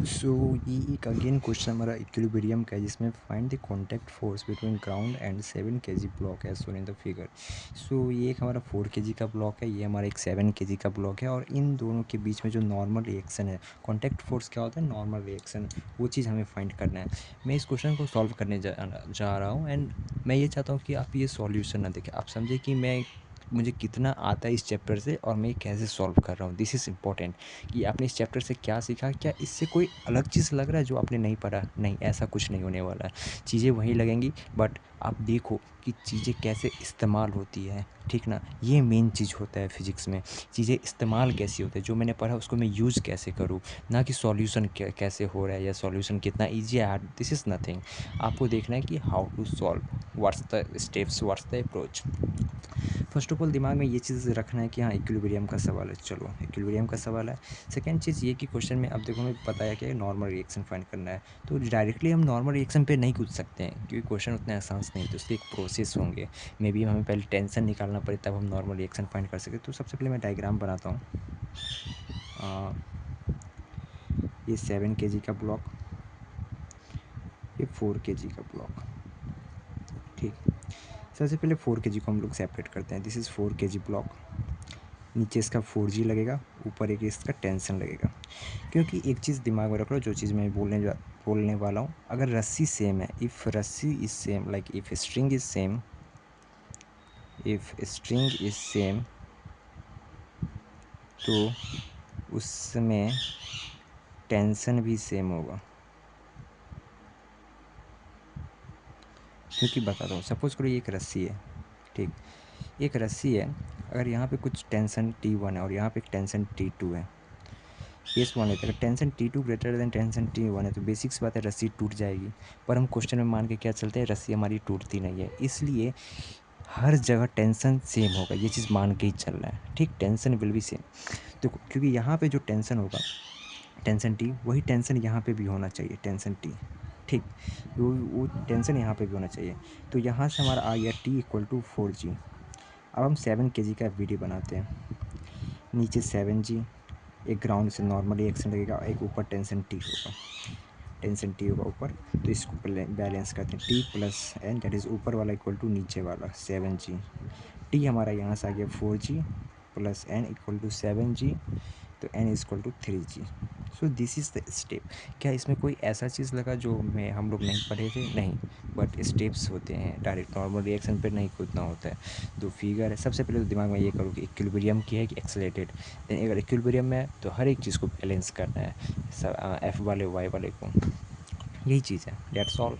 सो ये एक again question हमारा इक्विलिब्रियम का है, जिसमें find the contact force between ground and 7 kg block है शोन इन द फिगर। सो ये एक हमारा 4 kg का ब्लॉक है, ये हमारा एक 7 kg का ब्लॉक है, और इन दोनों के बीच में जो नॉर्मल रिएक्शन है, कॉन्टैक्ट फोर्स क्या होता है, नॉर्मल रिएक्शन, वो चीज़ हमें फाइंड करना है। मैं इस क्वेश्चन को सॉल्व करने जा रहा हूँ, एंड मैं ये चाहता हूँ कि आप ये सॉल्यूशन ना देखें, आप समझे कि मुझे कितना आता है इस चैप्टर से और मैं कैसे सॉल्व कर रहा हूँ। दिस इज़ इम्पॉर्टेंट कि आपने इस चैप्टर से क्या सीखा, क्या इससे कोई अलग चीज़ लग रहा है जो आपने नहीं पढ़ा। नहीं, ऐसा कुछ नहीं होने वाला है, चीज़ें वहीं लगेंगी, बट आप देखो कि चीज़ें कैसे इस्तेमाल होती है, ठीक ना। ये मेन चीज़ होता है फिजिक्स में, चीज़ें इस्तेमाल कैसी होती है, जो मैंने पढ़ा उसको मैं यूज़ कैसे करूँ, ना कि सॉल्यूशन कैसे हो रहा है या सॉल्यूशन कितना ईजी है। दिस इज़ नथिंग, आपको देखना है कि how to solve, what's the steps, what's the approach. First of all दिमाग में ये चीज़ रखना है कि हाँ इक्विलिब्रियम का सवाल है, चलो इक्विलिब्रियम का सवाल है। सेकंड चीज़ ये कि क्वेश्चन में अब देखो हमें पता है कि नॉर्मल रिएक्शन फाइंड करना है, तो डायरेक्टली हम नॉर्मल रिएक्शन पे नहीं कूद सकते हैं, क्योंकि क्वेश्चन उतना आसान नहीं है, तो उसके एक प्रोसेस होंगे। मे बी हमें पहले टेंशन निकालना पड़े तब हम नॉर्मल रिएक्शन फाइंड कर सकें। तो सबसे पहले मैं डायग्राम बनाता हूँ। ये 7 kg का ब्लॉक, ये 4 kg का ब्लॉक, ठीक। सबसे पहले 4 kg को हम लोग सेपरेट करते हैं। दिस इज़ 4 kg ब्लॉक, नीचे इसका 4G लगेगा, ऊपर एक इसका टेंशन लगेगा। क्योंकि एक चीज़ दिमाग में रख लो, जो चीज़ मैं बोलने वाला हूँ, अगर रस्सी सेम है, इफ़ रस्सी is same, like if string is same, if string is same, तो उसमें टेंशन भी सेम होगा। क्योंकि बताता हूँ, सपोज करो ये एक रस्सी है, ठीक, एक रस्सी है, अगर यहाँ पे कुछ टेंशन T1 है और यहाँ पे एक टेंशन T2 है, केस वन लेते हैं, अगर tension T2 greater than tension T1 है, तो बेसिक सी बात है रस्सी टूट जाएगी। पर हम क्वेश्चन में मान के क्या चलते हैं, रस्सी हमारी टूटती नहीं है, इसलिए हर जगह टेंशन सेम होगा, ये चीज़ मान के ही चल रहा है, ठीक। टेंशन विल बी सेम, तो क्योंकि यहाँ पे जो टेंशन होगा, टेंशन T, वही टेंशन यहाँ पे भी होना चाहिए, टेंशन T, ठीक। वो टेंशन यहाँ पे भी होना चाहिए। तो यहाँ से हमारा आ गया T = 4G। अब हम 7 kg का वीडियो बनाते हैं। नीचे 7G, एक ग्राउंड से नॉर्मल रिएक्शन लगेगा, एक ऊपर टेंशन T होगा, टेंशन T होगा ऊपर, तो इसको बैलेंस करते हैं। T + N, दैट इज़ ऊपर वाला = नीचे वाला 7G। T हमारा यहाँ से आ गया 4G + N = 7G, तो N = 3G। So this is the step. क्या इसमें कोई ऐसा चीज़ लगा जो हम लोग नहीं पढ़े थे? नहीं, बट स्टेप्स होते हैं, डायरेक्ट नॉर्मल रिएक्शन पे नहीं कूदना होता है। तो फिगर है, सबसे पहले तो दिमाग में ये करो कि इक्विलिब्रियम की है कि एक्सेलरेटेड। देन अगर इक्विलिब्रियम में है तो हर एक चीज़ को बैलेंस करना है, F वाले Y वाले को, यही चीज़ है, दैट्स ऑल।